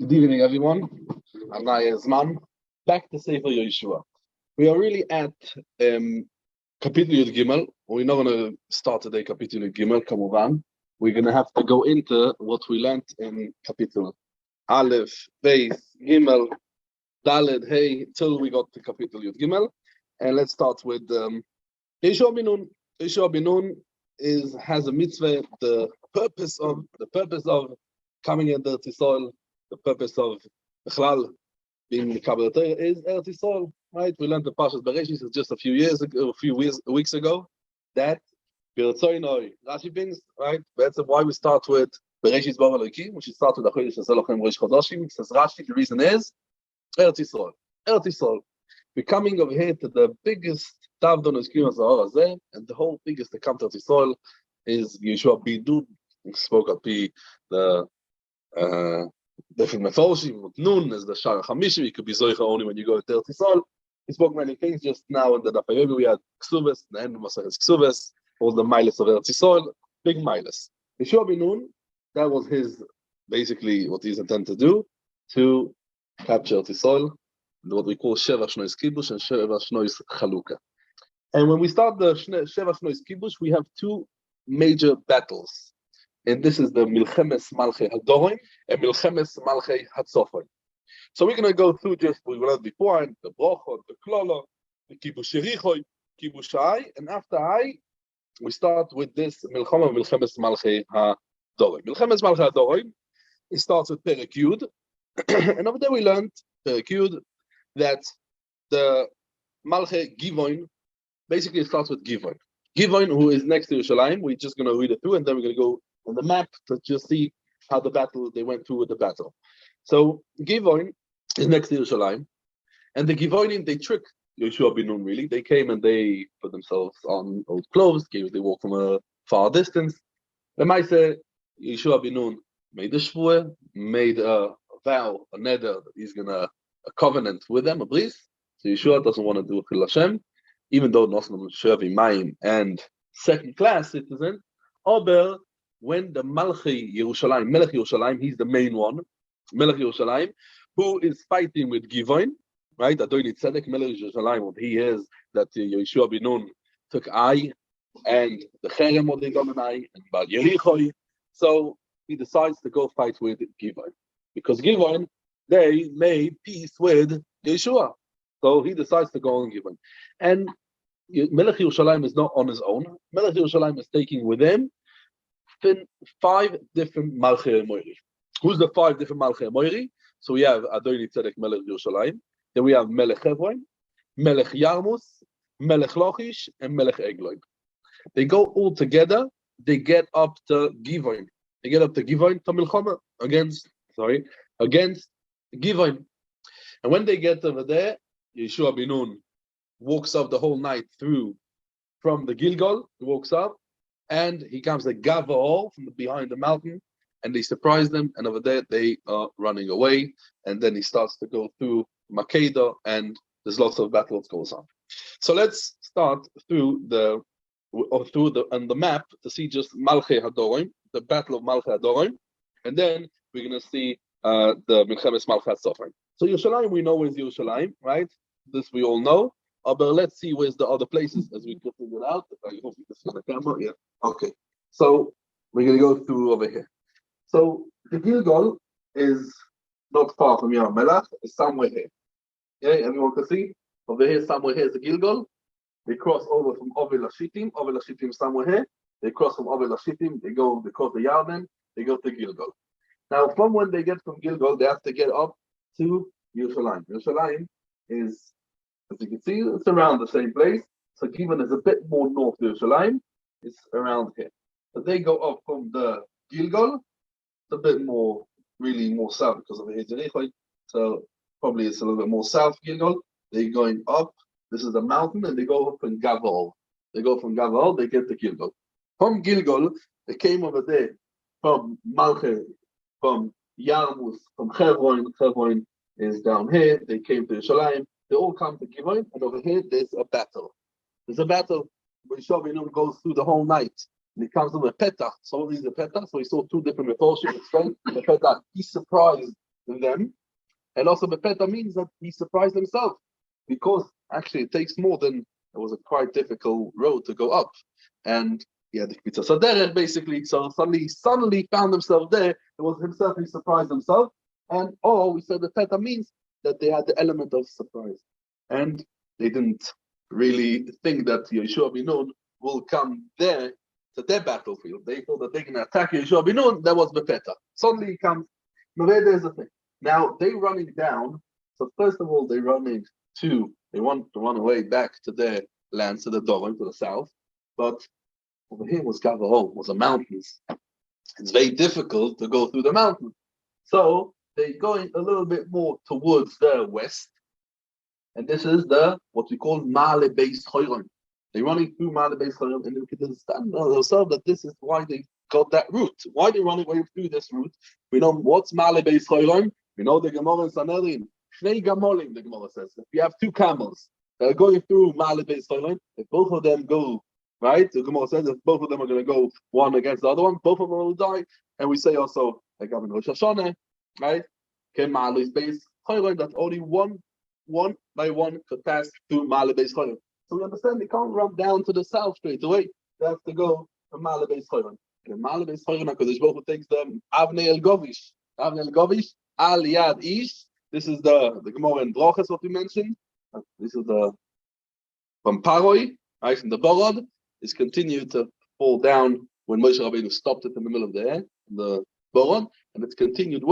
Good evening, everyone. I'm Zman. Back to Sefer Yehoshua. We are really at Kapitel Yud Gimel. We're not going to start today Kapitel Yud Gimel, Kamuvan. We're going to have to go into what we learned in Kapitel Aleph, Beis, Gimel, Daled, Hey, till we got to Kapitel Yud Gimel. And let's start with Yehoshua bin Nun. Yehoshua bin Nun has a mitzvah. The purpose of coming into the soil. The purpose of Bechlal being the Kabbalah is Eretz Yisrael, right? We learned the Parshas Bereshis just a few weeks ago. That Rashi brings, right? That's why we start with Bereshis Bar Elokim. We should start with Achodesh Elochem Rosh Chodashim. Says Rashi, the reason is Eretz Yisrael. Eretz Yisrael. We're coming over here to the biggest Tavdon Eskima Zahar Hazeh, and the whole biggest to come to Eretz Yisrael is Yehoshua bin Nun. We spoke at the different Meforshim, Nun is the Shara Chamishi. You could be Zoicha only when you go to Eretz Yisrael. He spoke many things. Just now in the Daf Yomi we had Ksubes, the end of Maseches Ksubes, all the miles of Eretz Yisrael, big miles. Yehoshua bin Nun, that was his, basically what he's intended to do, to capture Eretz Yisrael, what we call Sheva Shnois Kibush and Sheva Shnois Chaluka. And when we start the Sheva Shnois Kibush, we have two major battles. And this is the Milchemes Malchei Hadorim and Milchemes Malchei Hatzofim. So we're going to go through just what we learned before, and the Brochot, the Klala, the Kibush Yerichoi, Kibush Ai, and after Ai, we start with this Milchemes Malchei Hadorim. Milchemes Malchei Hadorim, it starts with Perek Yud, and over there we learned, Perek Yud, that the Malchei Givoin, basically it starts with Givoin. Givoin, who is next to Yerushalayim, we're just going to read it through, and then we're going to go on the map to just see how they went through with the battle. So Givoin is next to Yerushalayim, and the Givoinim, they tricked Yehoshua bin Nun really. They came and they put themselves on old clothes, they walked from a far distance. The Maisa, Yehoshua bin Nun made a shvuah, made a vow, a neder, that he's gonna a covenant with them, a bris. So Yehoshua doesn't want to do Chil Hashem, even though Nosnam Shevi Mayim and second class citizen. Aber when the Malchei Yerushalayim, Melech Yerushalayim, he's the main one, Melech Yerushalayim, who is fighting with Givoin, right? Adonai Tzedek, Melech Yerushalayim, what he is, that Yehoshua bin Nun took Ai, and the Cherem what they got an Ai, and Bal Yerichoi. So he decides to go fight with Givoin, because Givoin, they made peace with Yehoshua. So he decides to go on Givoin. And Melech Yerushalayim is not on his own. Melech Yerushalayim is taking with him 5 different Malchei Moiri. Who's the 5 different Malchei Moiri? So we have Adonai Tzedek Melech Yerushalayim. Then we have Melech Hebron, Melech Yarmus, Melech Lachish, and Melech Egloin. They go all together. They get up to Givoin. They get up to Givoin to Milchama against Givoin. And when they get over there, Yehoshua bin Nun walks up the whole night through from the Gilgal. He walks up. And he comes to Gava'ol from behind the mountain, and they surprise them. And over there, they are running away. And then he starts to go through Makeda, and there's lots of battles goes on. So let's start on the map to see just Malchei Hadorim, the battle of Malchei Hadorim, and then we're going to see the Milchemes Malchei Hatzofim. So Yerushalayim, we know where's Yerushalayim, right? This we all know. But let's see where's the other places as we can figure it out. I hope you can see the camera. Yeah. Okay. So we're going to go through over here. So the Gilgal is not far from Yam Melach. It's somewhere here. Yeah, everyone can see? Over here, somewhere here is the Gilgal. They cross over from Ovel Hashitim. Ovel Hashitim somewhere here. They cross from Ovel Hashitim. They cross the Yarden. They go to Gilgal. Now, from when they get from Gilgal, they have to get up to Yerushalayim. Yerushalayim is, as you can see, it's around the same place. So Givoin is a bit more north of Yerushalayim. It's around here. But they go up from the Gilgal. It's a bit more, really more south because of the Jericho. So probably it's a little bit more south Gilgal. They're going up. This is the mountain, and they go up in Gava'ol. They go from Gava'ol, they get to Gilgal. From Gilgal, they came over there from Malchei, from Yarmus, from Hebron. Hebron is down here. They came to Yerushalayim. They all come to Givoin, and over here there's a battle. There's a battle where Yehoshua bin Nun goes through the whole night. And he comes to the Petach. Some of these are Petach, so he saw 2 different Meforshim explain the Petach. He's surprised them. And also Bepeta means that he surprised himself, because actually it takes more than, it was a quite difficult road to go up. And he had the Kpitza Saderech basically, so suddenly found himself there. It was himself, he surprised himself. And we said Bepeta means that they had the element of surprise. And they didn't really think that Yehoshua bin Nun will come there to their battlefield. They thought that they're going to attack Yehoshua bin Nun. That was Bepeta. Suddenly he comes. Now there's the thing. Now they running down. So first of all, they want to run away back to their land, to the Doron, to the south. But over here was Gavahol, was the mountains. It's very difficult to go through the mountains. So they're going a little bit more towards the west. And this is what we call Male Beis Choron. They're running through Male Beis Choron, and you can understand yourself that this is why they got that route. Why they running away through this route? We know what's Male Beis Choron. We know the Gemara in Sanhedrin. Shnei Gamolim, the Gemara says. If you have two camels that are going through Male Beis Choron, if both of them go, right? The Gemara says if both of them are going to go one against the other one, both of them will die. And we say also, like in Rosh Hashanah, right? Male Beis Choron, that only one by one could pass through Male Beis Choron. So we understand they can't run down to the south straight away. They have to go to Male Beis Choron. And Male Beis Choron, because Baruch Hu takes them Avnei El Govish. Avnei El Govish, Al Yad Ish. This is the Gemara in Brachas, what we mentioned. This is from Paroi, right, from the Borod. It's continued to fall down when Moshe Rabbeinu stopped it in the middle of the air, the Borod. And it's continued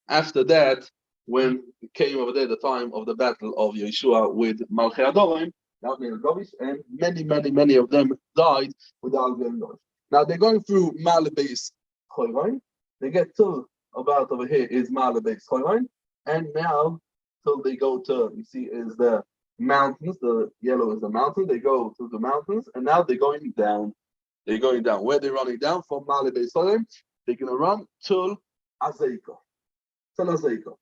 after that, when it came over there, the time of the battle of Yehoshua with Malchei Adorim, and many of them died with the Alvei Govish. Now they're going through Male Beis Choron. They get to about over here is Male Beis Choron, and now till they go to, you see, is the mountains. The yellow is the mountain. They go to the mountains, and now they're going down. They're going down. Where they're running down from Male Beis Choron, they're gonna run till Azekah. Till Azekah.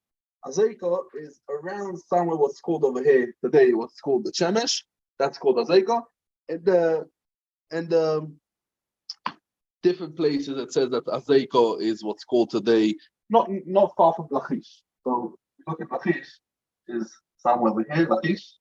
Azekah is around somewhere what's called over here today, what's called the Shemesh. That's called Azekah. And different places it says that Azekah is what's called today, not far from Lachish. So look at Lachish, is somewhere over here, Lachish.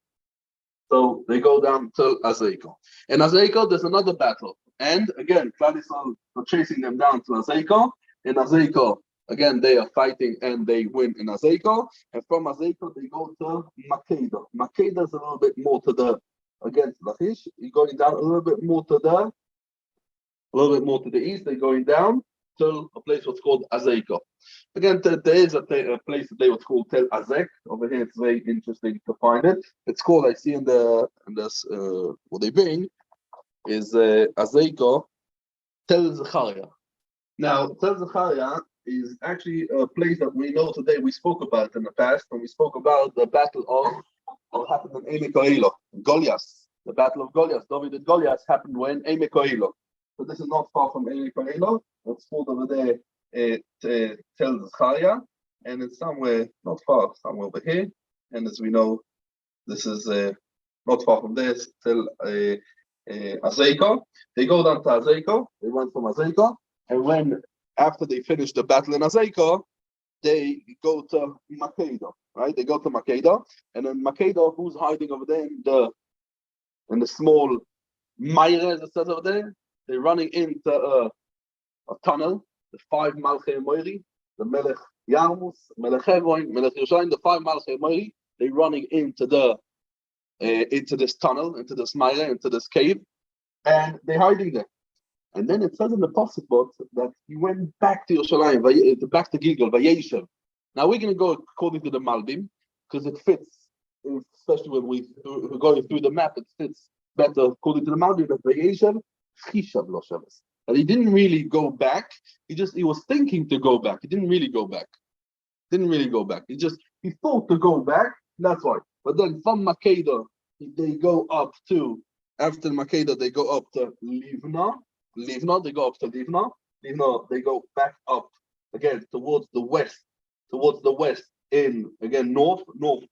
So they go down to Azekah. And Azekah, there's another battle. And again, Klal Yisrael are chasing them down to Azekah. In Azekah, again, they are fighting and they win in Azekah. And from Azekah, they go to Makeda. Makeda is a little bit more to the, against Lachish. You're going down a little bit more to the east. They're going down to a place what's called Azekah. Again, there is a place today what's called Tel Azek. Over here, it's very interesting to find it. It's called, I see in this, what they bring is Azekah Tel Zechariah. Now, Tel Zechariah is actually a place that we know today. We spoke about in the past when we spoke about the battle of what happened in Emek Goliath. The battle of Goliath, David and Goliath, happened when Emek So this is not far from Emek It's called over there Tel Zechariah, and it's somewhere not far, somewhere over here. And as we know, this is not far from there. Till Azekah. They go down to Azekah. They run from Azekah, and after they finish the battle in Azekah, they go to Makeda, right? They go to Makeda, and in Makeda, who's hiding over there in the small Meire, as it says over there? They're running into a tunnel, the 5 Malchei Moiri, the Melech Yarmus, Melech Hebron, Melech Yerushalayim, the 5 Malchei Moiri. They're running into this tunnel, into this Meire, into this cave, and they're hiding there. And then it says in the Pasuk that he went back to Yerushalayim, back to Gilgal, Vayeshev. Now we're going to go according to the Malbim, because it fits, especially when we're going through the map, it fits better according to the Malbim, that Vayeshev, Chishav lo Shabbos. And he didn't really go back, he was thinking to go back, he didn't really go back. He thought to go back, that's why. But then from Makeda, they go up to, after Makeda, they go up to Livna, they go up to Livna, they go back up again towards the west in, again, northwest,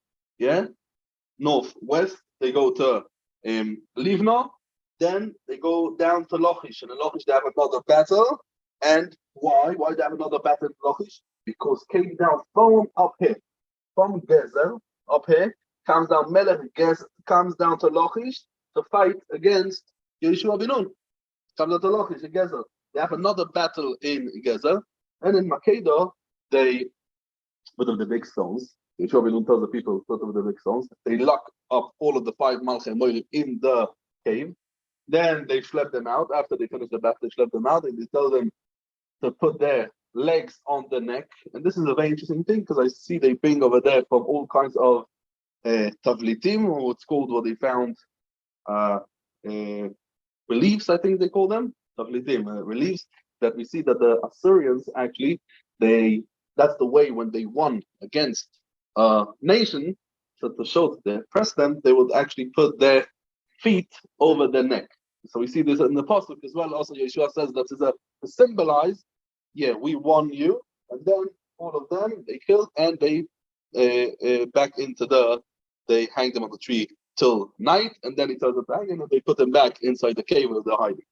they go to Livna, then they go down to Lachish, and in Lachish they have another battle. And why? Why they have another battle in Lachish? because came down from up here, from Gezer, up here, comes down Melech Gezer, comes down to Lachish to fight against Yehoshua ben Nun. Comes down to Lachish in Gezer. They have another battle in Gezer, and in Makeda, they put up the big stones. Yehoshua ben Nun tells the people to put up the big stones. They lock up all of the 5 Malchei Moed in the cave. Then they schlepp them out. After they finish the battle, they schlepp them out, and they tell them to put their legs on the neck. And this is a very interesting thing, because I see they bring over there from all kinds of tavlitim, or it's called what they found, reliefs, I think they call them, tavlitim, reliefs, that we see that the Assyrians actually, that's the way when they won against a nation, so to show that they oppressed them, they would actually put their feet over their neck. So we see this in the Apostle as well. Also, Yeshua says that is to symbolize, yeah, we won you, and then all of them they killed, and they back into they hang them on the tree till night, and then he tells them back, and they put them back inside the cave where they're hiding.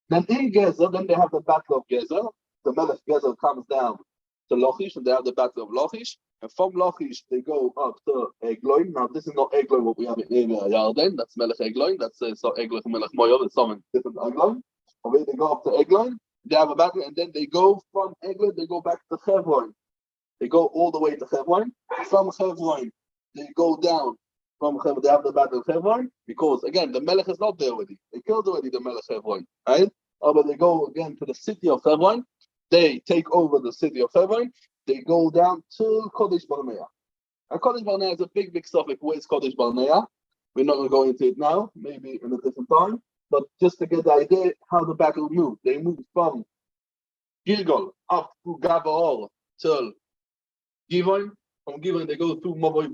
Then in Gezer, then they have the battle of Gezer. The Melech Gezer comes down to Lachish, and they have the battle of Lachish. And from Lachish, they go up to Egloin. Now, this is not Egloin, what we have in Yarden. That's Melech Egloin. That's so Egloin and Melech Moav. It's something different Egloin. Okay, they go up to Egloin. They have a battle, and then they go from Egloin, they go back to Hebron. They go all the way to Hebron. From Hebron, they go down. From Hebron, they have the battle of Hebron, because, again, the Melech is not there already. They killed already the Melech Hebron, right? But they go again to the city of Hebron. They take over the city of Hebron. They go down to Kodesh Barnea. And Kodesh Barnea is a big, big suffix. Where's Kodesh Barnea? We're not going to go into it now, maybe in a different time. But just to get the idea how the battle moved. They moved from Gilgal up to Gabaor till Givon. From Givon, they go through Mavoy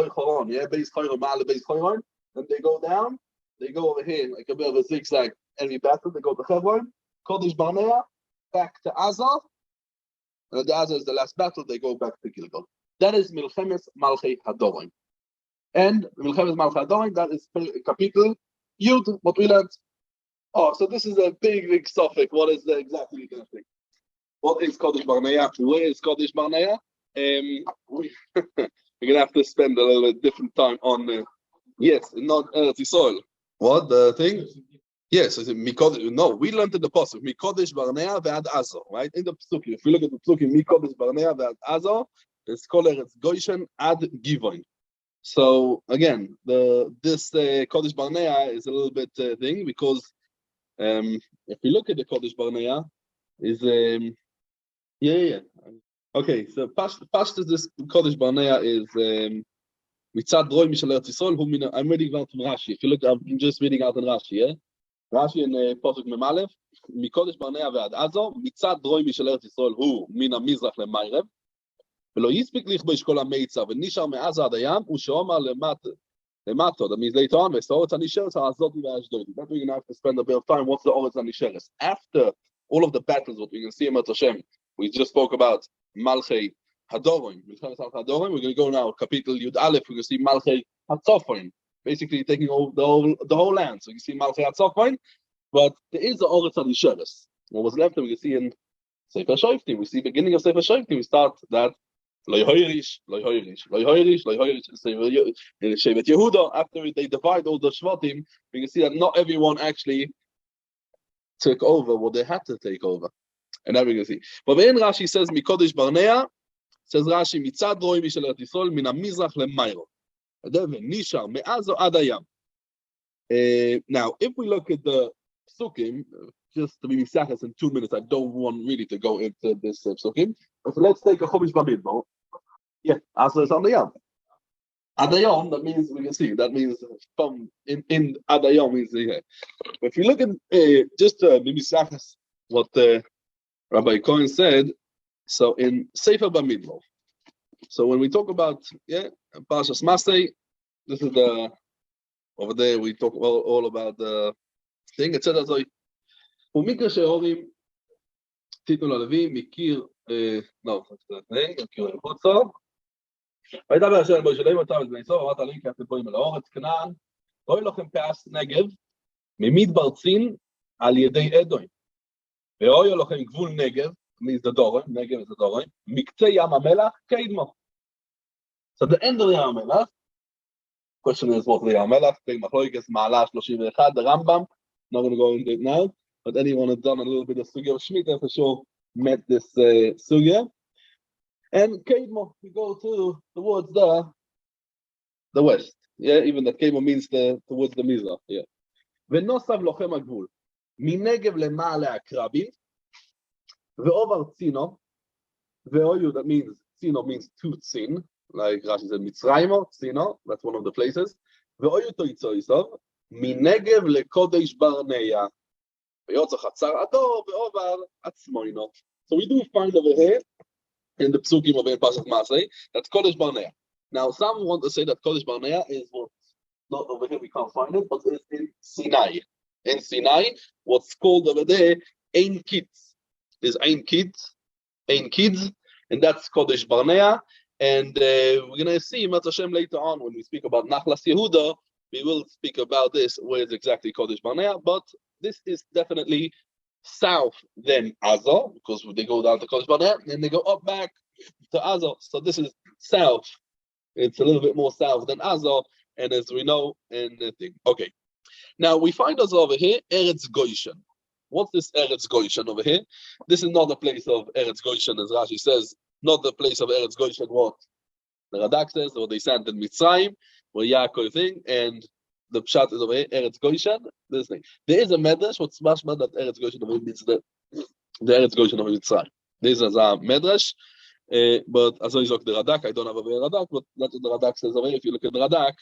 Choron, yeah, Beis Choron, Ma'ale Beis Choron. And they go down. They go over here, like a bit of a zigzag enemy battle. They go to Hebron, Kodesh Barnea, back to Azar. And the Azar is the last battle. They go back to Gilgal. That is Milchemes Malchei Hadorim. And Milchemes Malchei Hadorim, that is Kapitel Yud, what we learned. Oh, so this is a big, big suffix. What is exactly the thing? What is Kodesh Barnea? Where is Kodesh Barnea? We're going to have to spend a little bit different time on, yes, not Eretz Yisrael. What, the thing? Yes, no, we learned in the Pasuk, Mikodesh Barnea ve'ad Azor, right? In the Psukim, if we look at the Psukim, Mikodesh Barnea ve'ad Azor, it's called Eretz Goshen ad Givon. So again, this Kodesh Barnea is a little bit thing, because if we look at the Kodesh Barnea, is okay. So past this Kodesh Barnea is Mitzad Roy Mishal Eretz Yisrael. I'm reading out from Rashi. If you look, I'm just reading out in Rashi. Yeah, Rashi in Pasuk Memalev. Mikodesh Barnea ve'ad Azor. Mitzad Roy Mishal Eretz Yisrael hu min hamizrach lemayrev. ולא יספיק לכבוש כל המיצה, ונשאר מעזה עד הים, ושאומר למטו. That means later on, והאורץ הנשארת הזאת והאשדודי. That we're going to have to spend a bit of time. What's the Oretz HaNisheres? After all of the battles, what we can see in Hashem, we just spoke about Malchei Hadorim. We're going to go now, Kapitel Yud Aleph, we're going to see Malchei Hatzofoin, basically taking over the whole land. So you can see Malchei Hatzofoin, but there is the Oretz HaNisheres. What was left, we can see in Sefer Shoftim. We see beginning of Sefer Shoftim, we start that Lo Yehoirish, in Shevet Yehuda. After they divide all the Shvatim, we can see that not everyone actually took over what they had to take over. And now we can see. But when Rashi says Mikodesh Barnea, says Rashi Mitzad Roy Mishal Eretz Yisrael min hamizrach lemayro. Nishar me'azo ad hayam. Now, if we look at the Psukim, just to be misachas in 2 minutes, I don't want really to go into this Psukim. So let's take a Chumash Bamidbar. Yeah, Asa is on the Yam. Adayam, that means we can see. That means from in Adayam means here. If you look at just be misachas what Rabbi Cohen said, so in Sefer Bamidbar. So when we talk about Parshas Masei, this is the over there we talk all about the thing. It says as ומקרא שהורים תיתנו ללוי מכיר מכיר חוצו וידבר השם אל משה לאמור אותם את בני ישראל ואמרת עליהם כי אתם באים אל הארץ כנען לא יהיה לכם פס נגב ממדבר צין על ידי אדום ולא יהיה לכם גבול נגב means the Dorim. Negev is the Dorim. Mikte Yam HaMelach Keidmo. So the end of the Yam HaMelach. Question is what the Yam HaMelach? Big Machloikes Ma'ala 31. The Rambam. Not going to go into it now. But anyone who's done a little bit of Sugya of Shemitah for sure met this Sugya. And Keidmo, we go towards the west. Yeah, even that Keidmo means towards the Mizrach. Yeah. ונוסף לוחם הגבול, מנגב למעלה הקרבים, ועובר צינו, ואויו, that means, צינו means to tzin, like Rashi said, מצרימו, צינו, that's one of the places, ואויו תויצו איסוב, מנגב לקודש ברניה, ויוצא חצר עדו, ועובר עצמוינו. So we do find over here, in the Psukim of Pasuk Masei, that's Kodesh Barnea. Now, some want to say that Kodesh Barnea is what, not over here, we can't find it, but it's in Sinai. In Sinai, what's called over there, Ein Kids. There's Ein Kids, and that's Kodesh Barnea. And we're going to see Mat Hashem later on when we speak about Nachlas Yehuda. We will speak about this, where it's exactly Kodesh Barnea, but this is definitely south than Azor, because they go down to Kodesh Barnea, and they go up back to Azor. So this is south. It's a little bit more south than Azor, and as we know, and the thing. Okay. Now we find us over here, Eretz Goshen. What's this Eretz Goshen over here? This is not the place of Eretz Goshen, as Rashi says, not the place of Eretz Goshen, what the Radak says, or they sent in Mitzrayim, where Yaakov thing, and the Pshat is over here, Eretz Goshen, this thing. There is a Medrash, what's mashma that Eretz Goshen over here means the Eretz Goshen of Mitzrayim. This is a Medrash, but as I look the Radak, I don't have a Radak, but that's what the Radak says over here. If you look at the Radak,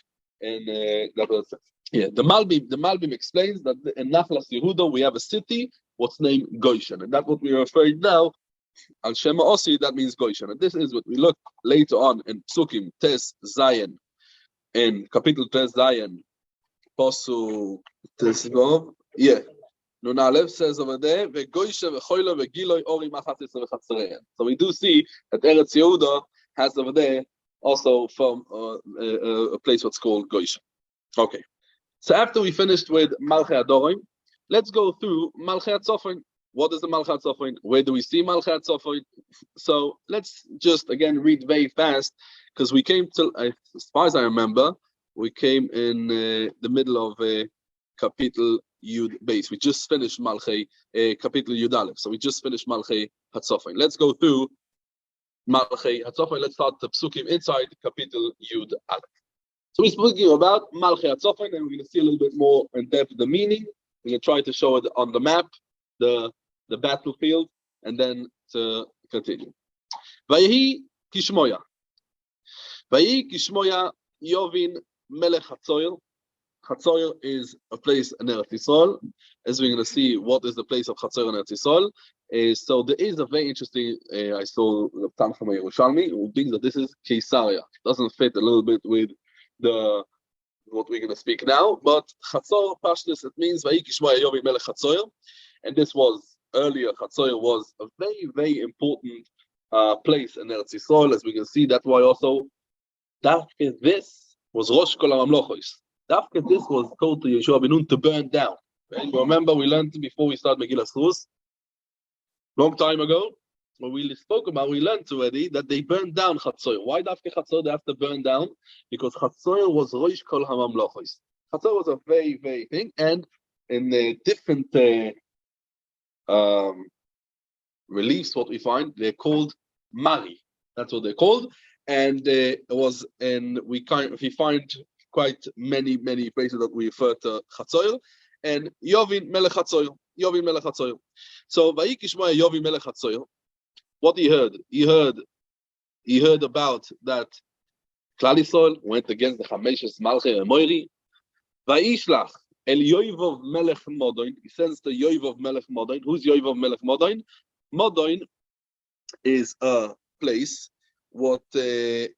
and that's what it says. Yeah, the Malbim explains that in Nachlas Yehuda we have a city what's named Goshen, and that's what we're referring now. Al Shema Osi, that means Goshen, and this is what we look later on in Psukim Tes Zayin, in Kapitel Tes Zayin, Pasuk Tesvav. Yeah, Nun Aleph says over there, VeGoshen veChoilo veGiloi Orim Achatis veChatzerein. So we do see that Eretz Yehuda has over there also from a place what's called Goshen. Okay. So after we finished with Malchei Adorim, let's go through Malchei Tzofin. What is the Malchei Tzofin? Where do we see Malchei Tzofin? So let's just again read very fast, because we came to, as far as I remember, we came in the middle of Kapitel Yud Beis. We just finished Malchei Kapitel Yud Aleph. So we just finished Malchei Tzofin. Let's go through Malchei Tzofin. Let's start the Psukim inside Kapitel Yud Aleph. So we're speaking about Malchei Tzofin, and we're going to see a little bit more in depth the meaning. We're going to try to show it on the map, the battlefield, and then to continue. Vayehi Kishmoya. Vayehi Kishmoya Yovin Melech Hatzoyer. Hatzoyer is a place in Eretz Yisrael. As we're going to see, what is the place of Hatzoyer in Eretz Yisrael? So there is a very interesting, I saw Rav Tanchum Yerushalmi, who thinks that this is Caesarea. It doesn't fit a little bit with what we're going to speak now, but Chatzor Pashtus, it means Vayi Kishmoya Yovi Melech Chatzoyer, and this was earlier. Chatzoyer was a very, very important place in Eretz Yisrael, as we can see. That's why also Dafke this was Rosh Kol HaMamlochos. Dafke this was told to Yehoshua ben Nun to burn down. Right? Remember, we learned before we started Megillas Rus, long time ago. When we spoke about, we learned already that they burned down Chatzoyer. Why Dafke Chatzoyer they have to burn down? Because Chatzoyer was Rosh Kol HaMamlochos. Chatzoyer was a very, very thing, and in the different reliefs, what we find, they're called Mari. That's what they're called, and it was, and we find quite many places that we refer to Chatzoyer, and Yovin Melech Chatzoyer. Yovin Melech Chatzoyer. So Vayi Kishmoya Yovin Melech Chatzoyer. What he heard? He heard about that Klal Yisrael went against the Chameshes Malchei Moiri. Vayishlach el Yoivov Melech Modoin. He sends to Yoivov Melech Modoin. Who's Yoivov Melech Modoin? Modoin is a place. What we're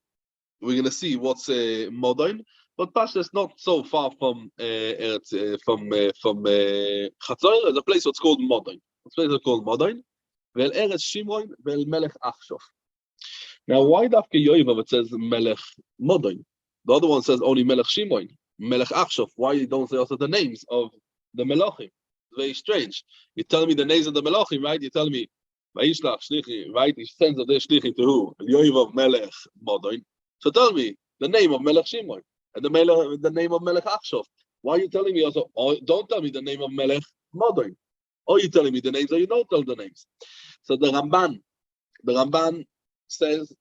going to see what's Modoin, but Pashas is not so far from Chatzor. There's a place what's called Modoin. It's a place called Modoin. Now, why Dafke Yoivav it says Melech Modoin? The other one says only Melech Shimoin, Melech Achshov. Why you don't say also the names of the Melachim? It's very strange. You tell me the names of the Melachim, right? You tell me Vayishlach shlichim, right? He sends of their shlichim to who? Yoivav Melech Modoin. So tell me the name of Melech Shimon and the name of Melech Achshov. Why are you telling me also? Oh, don't tell me the name of Melech Modoin. Or you telling me the names, or you don't tell the names. So the Ramban says,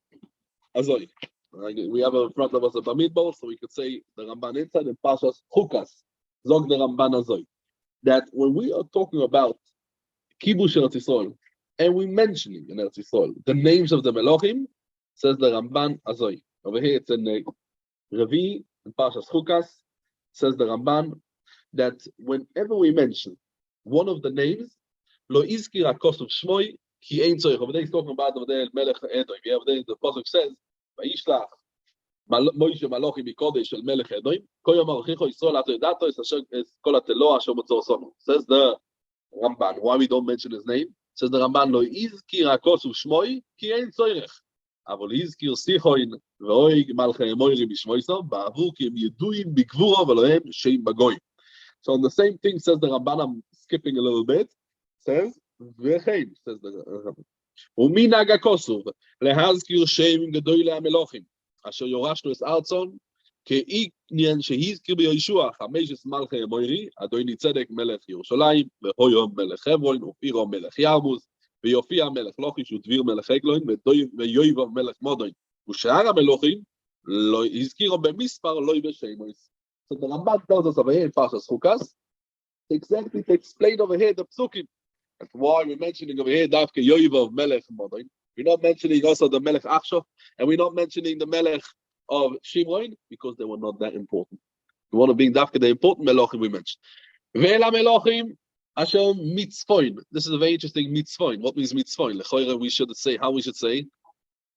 Azoi. We have in front of us a Bamidbar, so we could say the Ramban inside in Pashas Chukas. Zog the Ramban Azoi. That when we are talking about Kibush Eretz Yisrael, and we mentioning in Eretz Yisrael the names of the Melochim, says the Ramban Azoi. Over here it's in Revi, in Pashas Chukas, says the Ramban, that whenever we mention one of the names, Lo Izkir HaKosov Shmoi, Ki Ein Tzorich. Over there he's talking about over there Melech Edom. Yeah, over there the Pasuk says, Vayishlach Moshe Malochim Mikodesh Shel Melech Edom, Ko Yomar Chicho Yisrael Ato Yedato Es Kol HaTeloah Asher Motzor Sono. Says the Ramban. Why we don't mention his name? Says the Ramban, Lo Izkir HaKosov Shmoi, Ki Ein Tzorich. אבל הזכיר סיחוין ואויג מלכי אמורי בשמויסו, בעבור כי הם ידועים בגבורו ולא הם שאים בגויים. So the same thing says the Ramban, I'm skipping a little bit, says, וכן, says the Ramban. ומנהג הכוסוב, להזכיר שם גדולי המלוכים, אשר יורשנו את ארצון, כעניין שהזכיר ביהושע, 15 מלכי אמורי, אדוני צדק מלך ירושלים, והויום מלך חברון, ופירו מלך ירמוז, ויופיע מלך לוחיש ודביר מלך אגלוין, ויואיבב מלך מודוין. ושאר המלוכים, לא הזכירו במספר, לא בשמויס. So the Ramban tells us over here in Parshas Chukas, exactly to explain over here the psukim. That's why we're mentioning over here Davke Yoivav Melech Modoin. We're not mentioning also the Melech Achshov, and we're not mentioning the Melech of Shimon, because they were not that important. We want to bring Davke the important Melochim we mentioned. Ve'ela Melochim Asher Mitzvoin. This is a very interesting Mitzvoin. What means Mitzvoin? Lechoira we should say, how we should say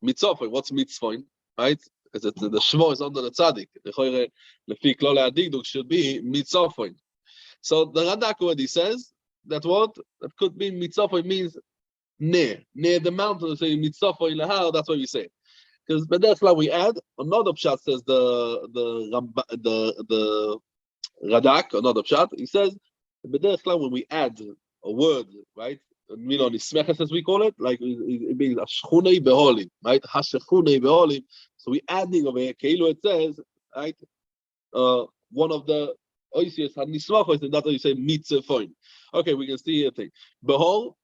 Mitzvoin. What's Mitzvoin? Right? Because the Shmo is under the Tzaddik. Lechoira Lefi Klolei Adikduk should be Mitzvoin. So the Radak already says that what? That could be Mitzvoin means near the mountain. Say Mitzvoin Lahar, that's what we say. Because B'derech we add, another pshat says the Radak, another pshat, he says, B'derech when we add a word, right? Nismeches as we call it, like it means Hashchunei Beholim, right? Hashchunei Beholim. So we adding over here, Keilu it says, right? One of the Oisius Hanismachos, and that's how you say Mitzvoin. Okay, we can see here thing. Behol,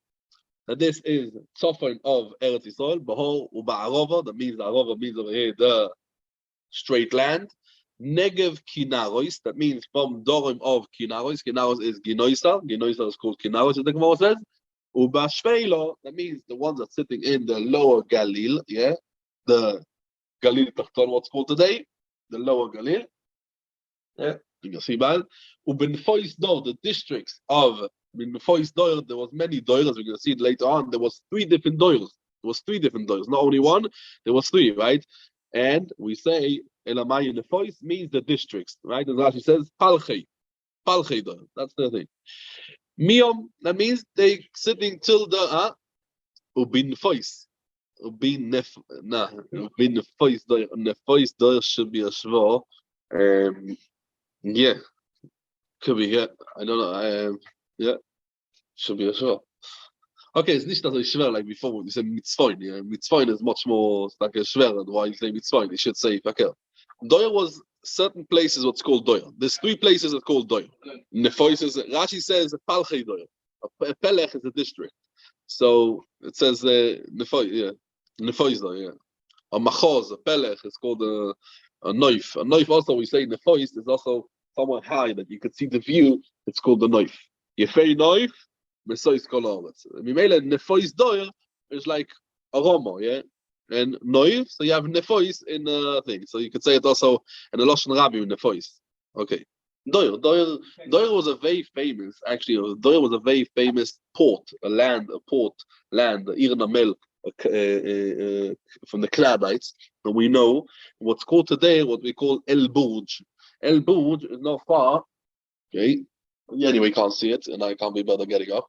that this is Tzofon of Eretz Yisrael. Behol Uba'arova, that means the Arova means over here the straight land. Negev Kinaros, that means from Dorim of Kinaros. Kinaros is Ginoisa. Ginoisa is called Kinaros, as the Gemara says. Uba Shveilo, that means the ones that are sitting in the lower Galil, yeah, the Galil Tachton, what's called today, the lower Galil. Yeah, you can see that. Ubenfois Dor, the districts of Benfois Dor, there was many Doors, we're going to see it later on. There was three different Doors. Not only one, there was three, right? And we say Elamai Nefois means the districts, right? As Rashi says, Palchei Dor. That's the thing. Miyom, that means they sitting till the Ubin Fois. Ubin Nefois Dor. Nefois Dor should be a shvo. Yeah, could be. Yeah, I don't know. Yeah, should be a shvo. Okay, it's not so schwer like before when you said mitzvoin. Yeah, mitzvoin is much more like a schwer. Why you say mitzvoin? You should say fakel. Doyer was certain places what's called Doyer. There's three places that called Doyer. Nefois is Rashi says Palchei Doyer. A Pelech is a district. So it says Nefois. Yeah, Nefois Doyer. Yeah. A Machoz, a Pelech is called a Noif. A Noif also we say Nefois is also somewhere high that you could see the view. It's called the Noif. Yefei Noif. Mesois Koloretz. Mimele Nefois Doyer is like a Romo, yeah? And Noif, so you have Nefois in a thing. So you could say it also in a Lashon Rabbi Nefois. Okay. Doyer was a very famous, actually, Doyer was a very famous port, the Ir Namel, from the Cladites. And we know what's called today, what we call El Burj. El Burj is not far, okay? Anyway, you can't see it, and I can't be bothered getting up.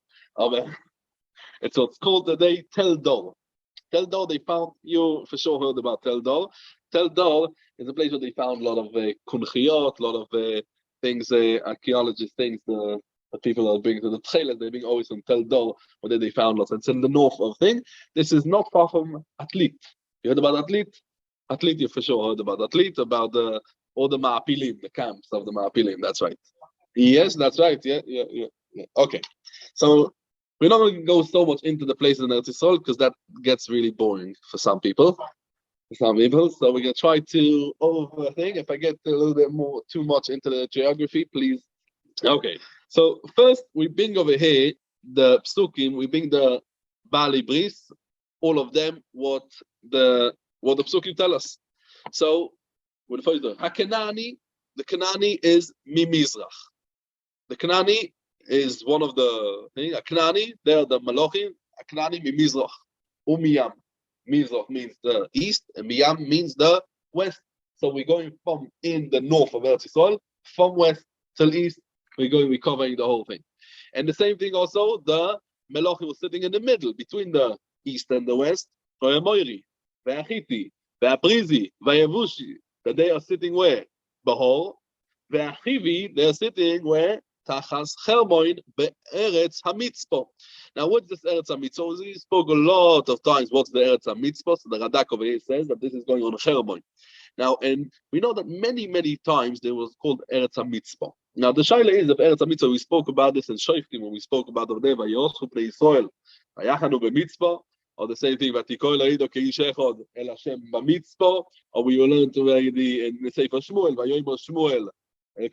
It's what's called today Tel Dor. Tel Dor, they found, you for sure heard about Tel Dor. Tel Dor is a place where they found a lot of kunchiyot, a lot of things, archaeologist things, that people are bringing to the trailers. They bring always from Tel Dor, where they found lots. It's in the north of thing. This is not far from Atlit. You heard about Atlit? Atlit, you for sure heard about Atlit, about all the Ma'apilim, the camps of the Ma'apilim. That's right. Yes, that's right. Yeah. Okay. So we're not going to go so much into the places in Eretz Yisrael because that gets really boring for some people. So we're going to try to overthink. If I get a little bit more too much into the geography, please. Okay. So first we bring over here the psukim. We bring the Bali Bris, all of them. What the psukim tell us. So with the first Hakanani, the Kanani is Mimizrach. The Kanani is one of the things. Kanani, they're the Malochim. Kanani Mimizrach. Umiyam. Mizrach means the east, and Miyam means the west. So we're going from in the north of Eretz Yisrael, from west till east. We're covering the whole thing. And the same thing also, the Melachim was sitting in the middle, between the east and the west. Moiri, Ve'achiti, Ve'aprizi, Ve'yavushi, that they are sitting where? Behor. Ve'achivi, they're sitting where? Tachas Chelmoin be'eretz hamitzpo. Now, what's this eretz hamitzpo? We spoke a lot of times what's the eretz hamitzpo. So the Radak over here says that this is going on Chelmoin. Now, and we know that many times there was called eretz hamitzpo. Now, the shaila is of eretz hamitzpo. We spoke about this in Shoftim when we spoke about over there Yehoshua Bnei Yisrael, Vayachanu b'mitzpo, or the same thing Vatikoy la'ido keish echad el Hashem b'mitzpo, or we will learn to in the Sefer Shmuel Vayomer Shmuel.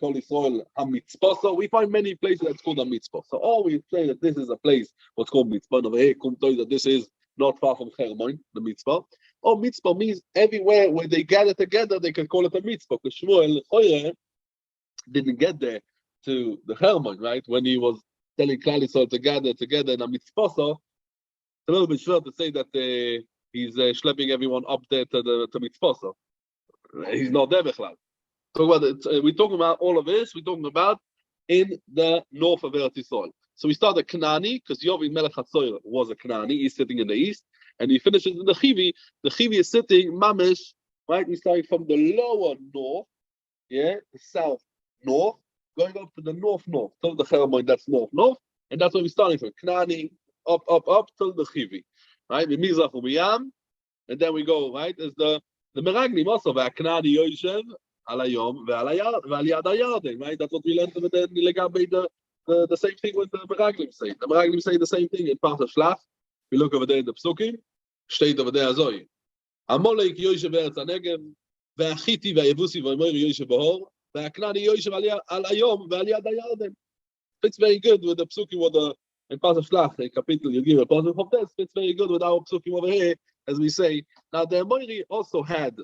Call Israel HaMitzpah. So we find many places that's called HaMitzpah. So all we say that this is a place what's called Mitzpah. Over here, that this is not far from Hermon, the Mitzpah. Or Mitzpah means everywhere where they gather together, they can call it a Mitzpah. Because Shmuel didn't get there to the Hermon, right? When he was telling Klal Yisrael to gather together in a Mitzpah. So it's a little bit short to say that he's schlepping everyone up there to Mitzpah. So he's not there, Bechlal. We're talking about all of this. We're talking about in the north of Eretz Yisrael. So we start at Kanani because Yovin Melech HaTzoyer was a Kanani. He's sitting in the east, and he finishes in the Chivi. The Chivi is sitting Mamish, right? We start from the lower north, the south north, going up to the north. So the Hermon, that's north, and that's where we're starting from. Kanani up till the Chivi, right? The Mizrach Umiyam, and then we go right. There's the Meraglim also. Kanani Yoshev. Alayom ve'al yad hayarden, right? That's what we learned over there. The same thing with the Meraglim say. The Meraglim say the same thing in part of Shlach. We look over there in the Psukim. State over there Azoi. Amolek Yoshev be'eretz hanegev, ve'achiti ve'yevusi ve'moiri Yoshev behor, ve'aknani Yoshev alayom ve'al yad hayarden. Fits very good with the Psukim in part of Shlach, a capital you give a part of this. Fits very good with our Psukim over here, as we say. Now the Moiri also had,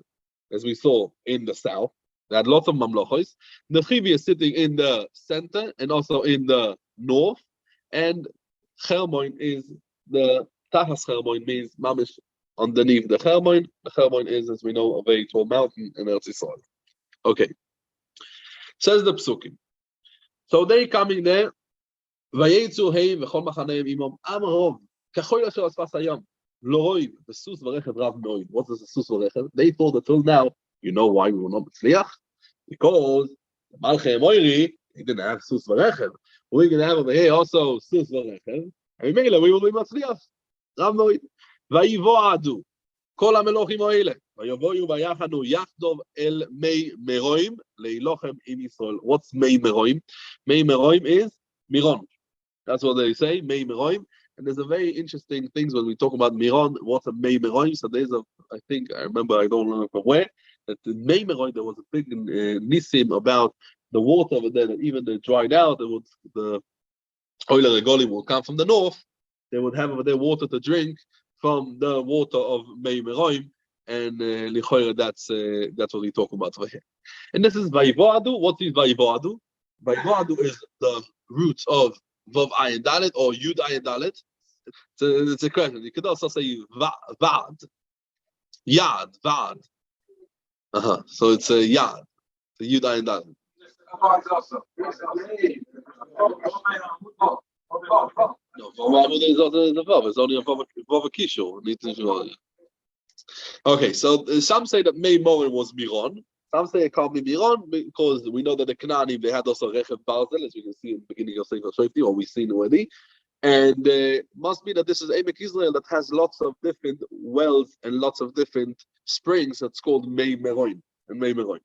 as we saw in the south. They had lots of mamlochos. The Chivi is sitting in the center and also in the north. And Hermon is the Tachas Hermon means mamish underneath the Hermon. The Hermon is, as we know, a very tall mountain in Eretz Yisrael. Okay. Says the Psukim. So they coming there. Vayetzu heim v'chol machaneim imam amrov kachoy asher asfas hayam lo roiv v'sus v'rechad rav noid. What is the sus v'rechad? They thought until now. You know why we will not Mitzliach? Because the Malchei Moiri, he didn't have Sus V'Rechel. We're going to have over here also Sus V'Rechel. And we will be Mitzliach. Rav Noid. Vayivo Adu. Kol HaMelochim Oile. Vayovoyu Vayachanu Yachdov El Mei Meroim Leilochem Im Yisrael. What's Mei Meroim? Mei Meroim is Miron. That's what they say, Mei Meroim. And there's a very interesting things when we talk about Miron. What's a Mei Meroim? So there's I remember, I don't know from where, that the Mei Meroim, there was a big nisim about the water over there that even they dried out. The oil regolim will come from the north. They would have over there water to drink from the water of Mei Meroim, and lichoyer, that's what we talk about over here. And this is Vayivoadu. What is Vayivoadu? Vayivoadu is the roots of Vav Ayin Dalet or Yud Ayin Dalet. It's a question. You could also say Vad, Yad, Vad. So it's a Yad, the Yud Ayin Dalet. No, Vav is also the Vav. It's only a Vav Kishur. Okay, so some say that Mei Morin was Miron. Some say it can't be Miron because we know that the Canaanim, they had also Rechev Barzel, as we can see in the beginning of Sefer Shoftim, or we've seen already. And must be that this is Emek Israel that has lots of different wells and lots of different springs that's called Mei Meroin and Mei Meroin.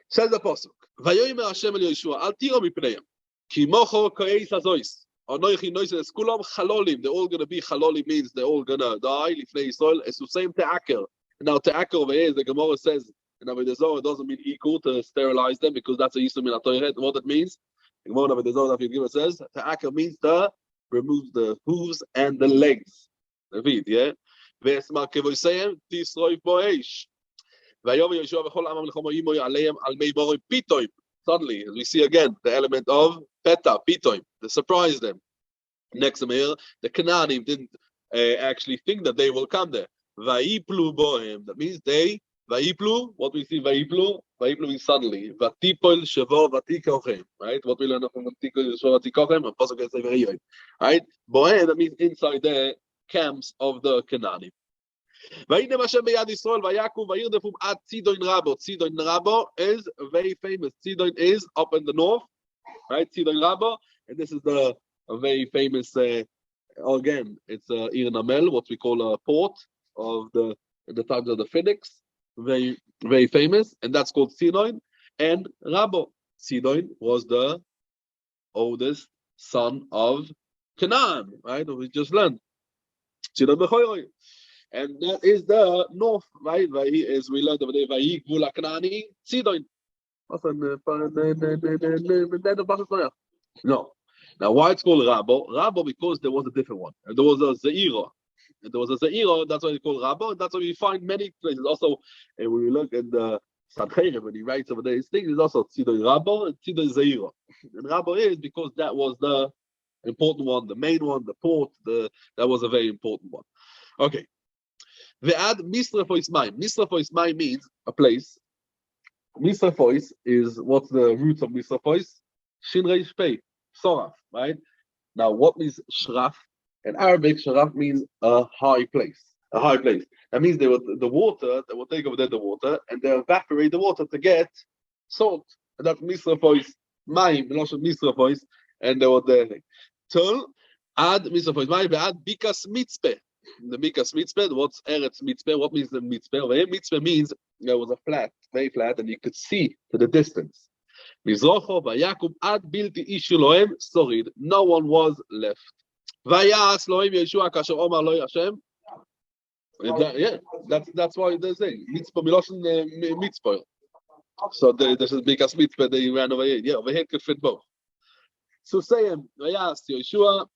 Says the Pasuk, Vayomer Hashem el Yehoshua, Al tiro mipneihem, ki mocho koeis hazois. Anoichi noises kulam chalolim. They're all going to be chalolim means they're all going to die. Lifnei Yisrael. It's the same te'aker. Now te'aker over here, the Gemara says, in Avodah Zarah, it doesn't mean equal to sterilize them because that's a yisur min ha'Torah. What it means, the Gemara of Avodah Zarah, if you says, te'aker means to remove the hooves and the legs. David, yeah. Ve'esma kevoisayim tisroif bo'esh. Vayomer Yehoshua v'chol amam l'chom ha'imoy aleim al mei moroi pitoim. Suddenly, as we see again, the element of peta, pitoim, to surprise them. Next here, the Canaanim didn't actually think that they will come there. Vayiplu bohem. That means they, vayiplu, what we see, vayiplu means suddenly. Vatipol shavo vatikochem. Right? What we learn from vatipol shavo vatikochem, and Pasuk say very right? Bohem, that means inside the camps of the Canaanim. Vayidem Hashem beyad Yisrael vayakum vayirdefum ad Tzidon Rabo. Tzidon Rabo is very famous. Tzidon is up in the north, right? Tzidon Rabo, and this is a very famous. Again, it's Ir Namel, what we call a port of in the times of the Phoenix. Very, very famous, and that's called Tzidon and Rabo. Tzidon was the oldest son of Canaan, right? We just learned. Tzidon b'choyroi. And that is the north, right? As we learned over there, Vayigvul HaKanani, Tzidon. No. Now, why it's called Rabo? Rabo because there was a different one. And there was a Zeira. That's why it's called Rabo. And that's why we find many places. Also, and when we look at the Sancheriv, when he writes over there, his thing is also Tzidon Rabo and Tzidon Zeira. And Rabo is because that was the important one, the main one, the port, that was a very important one. Okay. Ve'ad Misrafois Maim. Misrafois Maim means a place. Misrafois is, what's the roots of Misrafois? Shin Reish Pei, Soraf, right? Now, what means Shraf? In Arabic, Shraf means a high place. A high place. That means the water, they will take over there the water, and they evaporate the water to get salt. And that's Misrafois Maim, Misrafois, and they were there. Till Ad Misrafois Maim, Ve'ad Bikas Mitzpeh. The Mikas Mitzpeh, what's Eretz Mitzpeh? What means the Mitzpeh? Over here, Mitzpeh means there was a flat, very flat, and you could see to the distance. Mizrocho vayakub ad bilti ishu lohem sorid. No one was left. Vayas lohem Yehoshua kasher omar lo Hashem. Yeah, that's why they're saying Mitzpeh miloshen Mitzpeh. So this is Mikas Mitzpeh. They ran over here. Yeah, over here could fit both. So saying Vayas Yehoshua,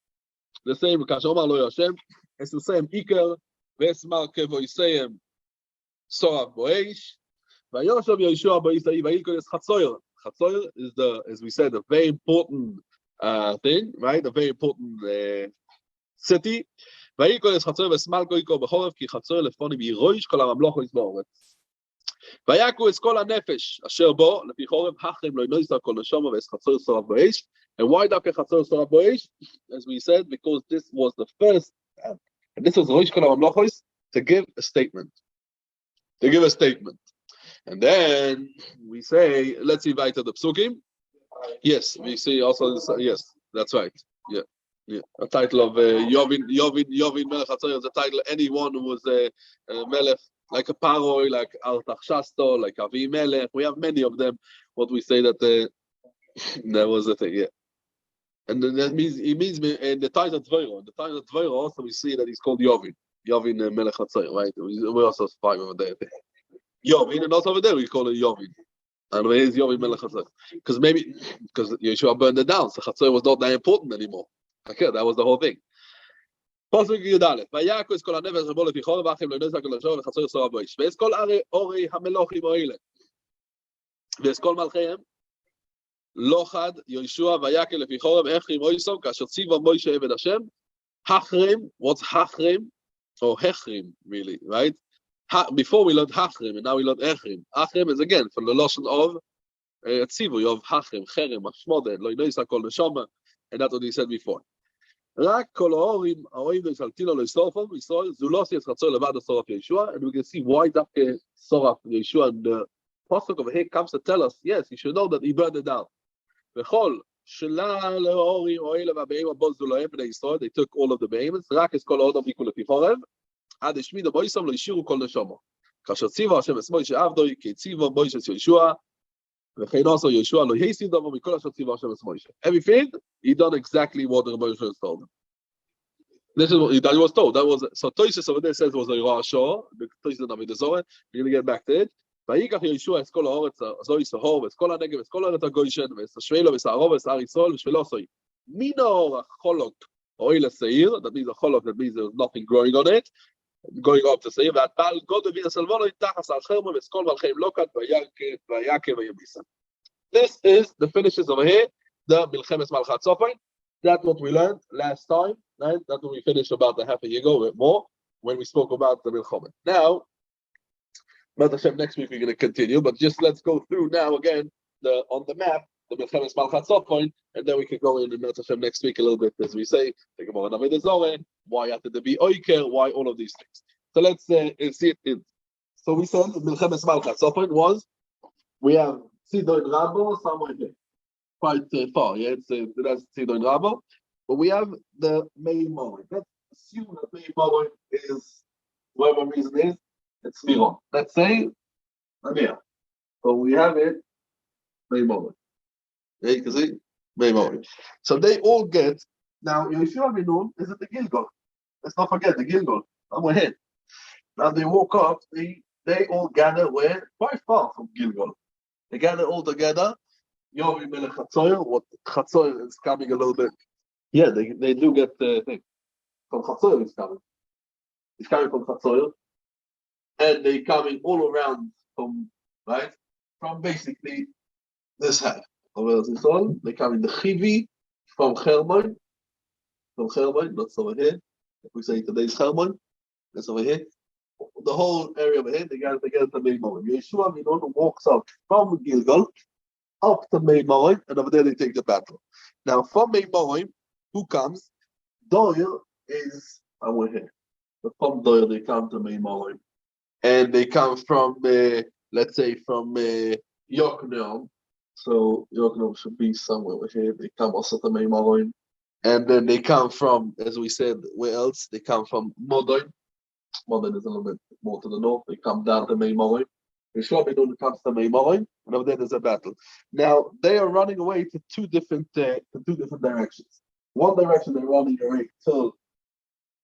the same kasher omar lo Hashem. Es to say Iker, Vesmar Kevoisayim, Sorav Boeish, Vayoshav Yehoshua Boisai, Vayikol is Chatzoyer. Chatzoyer is as we said, a very important thing, right? A very important city. Vayikol is Chatzoyer, Vesmar Goiko Bechorev, Ki Chatzoyer Lefonim Yiroish, Kol HaMamlocho is Ba'oretz. Vayaku is Kol HaNefesh, Asher Bo, Lefi Chorev, Hachem Lo Yinoisa Kol Neshama, Ves Chatzoyer Sorav Boeish. And why Dake Chatzoyer Sorav Boeish? As we said, because this was the first. And this was Rosh Kol HaMamlochos to give a statement. And then we say, let's invite the Psukim. Yes, we see also this, yes, that's right. Yeah. A title of Yovin Melech HaTzoyer is a title anyone who was a Melech, like a Paroi, like Artaxerxes, like Avi Melech. We have many of them. What we say that there was a thing, yeah. And then that means in the title of Dvoiro. In the title of Dvoiro also we see that he's called Yovin Melech HaTzoyer, right? We also find over there. Yovin, and also over there we call it Yovin. And where is Yovin Melech HaTzoyer? Because Yehoshua burned it down, so HaTzoyer was not that important anymore. Okay, that was the whole thing. Pasuk Yudalef. Vayaku es kol hanefesh rabo lefi chorev v'achem lo yinosa kol HaShem v'chatzoyer sorav boish. Ve'es kol orei hamelochim oile. Ve'es kol malcheihem. Lochad Yehoshua vayakel lefi chorev echrim oisom kasher tziva Moshe eved Hashem. Hachrim, what's Hachrim? Or Hechrim, really, right? Before we learned Hachrim, and now we learned Echrim. Hachrim is again from the lotion of Tzivui of Hachrim, Cherem, Hashmodeh, Lo Yinoisa Kol Neshama, and that's what he said before. Rak Kol Ha'orim, Ha'orim V'Yishaltino Lo Yisrofom, Yisrael, Zulos Yis Chatzor Levad Soraf Yehoshua, and we can see why that Soraf Yehoshua and the pasuk over here comes to tell us, yes, you should know that he burned it down. They took all of the behemoths, רק את כל האודם יקו לפי חורב, עד השמיד המויסם לא השאירו כל נשמו. כאשר ציווה השם את מוישה עבדו, כי ציווה מוישה את יהושע, וכן עשה יהושע לא ישים דבר מכל אשר ציווה השם את מוישה. Everything, he done exactly what the Rebbe was told him. This is what he was told. That was so. Tosis over there says was a Rasha. The Tosis of the Zohar. We're gonna get back to it. ויקח יהושע את כל הארץ הזו יסהור, ואת כל הנגב, ואת כל הארץ הגוישן, ואת השפלה, ואת הערוב, ואת הר ישראל, ושפלה עשוי. מן החולוק, אוי לשעיר, that means a חולוק, that means there's nothing growing on it, going up to שעיר, ואת בעל גוד ובין הסלבונו, תחס על חרמו, ואת כל מלכי מלוקת, ויקה ויביסה. This is the finishes over here, the מלחמת מלכת צופן. That's what we learned last time, right? That's what we finished about a half a year ago, a bit more, when we spoke about the Milchome. Now, next week we're going to continue, but just let's go through now again on the map the Milchemes Malchat Sofon, and then we can go in the next week a little bit, as we say, think about Navid Zore, why had to be Oiker, why all of these things. So let's see it. So we said Milchemes Malchat Sofon was, we have Sidon Rabo somewhere here, quite far, yeah, that's Sidon Rabo, but we have the main moment. Let's assume that main moment is, whatever reason is, it's Miron. Let's say Amir. So we have it, Maimon. Yeah, you can see Maimon. So they all get now. Yehoshua ben Nun is at the Gilgal. Let's not forget the Gilgal. I'm ahead. Now they walk up. They all gather where? Quite far from Gilgal. They gather all together. Yomi Melech Chatzoyer. What Chatzoyer is coming a little bit. Yeah, they do get the thing from Chatzoyer. It's coming. It's coming from Chatzoyer. And they coming all around from basically this half of Eretz Yisrael. They come in the Chivi from Hermon, that's over here. If we say today's Hermon, that's over here. The whole area over here, they gather together to Mei Morim. Yehoshua ben Nun walks up from Gilgal up to Mei Morim, and over there they take the battle. Now from Mei Morim, who comes? Doyer is over here. But from Doyer they come to Mei Morim. And they come from, let's say, from Yokneam. So Yokneam should be somewhere over here. They come also to Meimaroin. And then they come from, as we said, where else? They come from Modoin. Modoin is a little bit more to the north. They come down to Meimaroin. Yehoshua ben Nun comes to Meimaroin, and over there there's a battle. Now, they are running away to two different directions. One direction they're running away till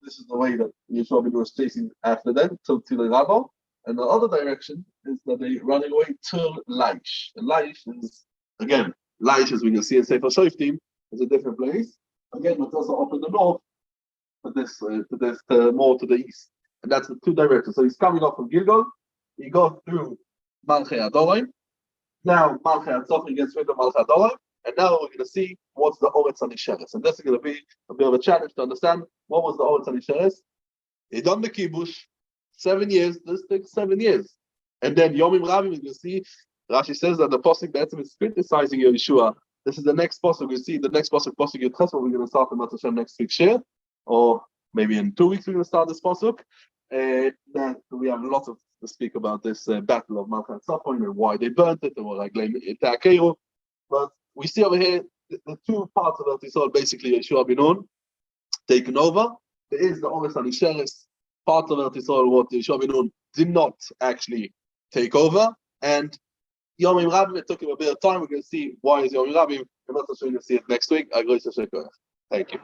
this is the way that Yehoshua ben Nun was chasing after them, till Tzilei Rabo. And the other direction is that they're running away till Laish. And Laish is, again, Laish, as we can see in Sefer Shoftim, is a different place. Again, it's also up in the north, but this more to the east. And that's the two directions. So he's coming up from Gilgal. He goes through Malchei Adorim. Now Malchei Atzofim gets rid of Malchei Adorim. And now we're going to see what's the Oretz HaNisheres. And this is going to be a bit of a challenge to understand what was the Oretz HaNisheres. He done the Kibush, 7 years, this takes 7 years. And then Yomim Rabim, you see, Rashi says that the Pasuk Be'etzim is criticizing Yehoshua. This is the next Pasuk, you see, the next Pasuk Yud Ches, we're going to start in Hashem next week's share, or maybe in 2 weeks we're going to start this Pasuk. Then we have lots of to speak about this battle of Malchat Tzafon and why they burnt it, and what I claim it. But we see over here the two parts of Eretz Yisrael, basically Yehoshua ben Nun taken over. There is the Oretz HaNisheres, part of Eretz Yisrael what Yehoshua ben Nun did not actually take over, and Yomim Rabim, it took him a bit of time. We're going to see why is Yomim Rabim, and also we're going to see it next week. Thank you.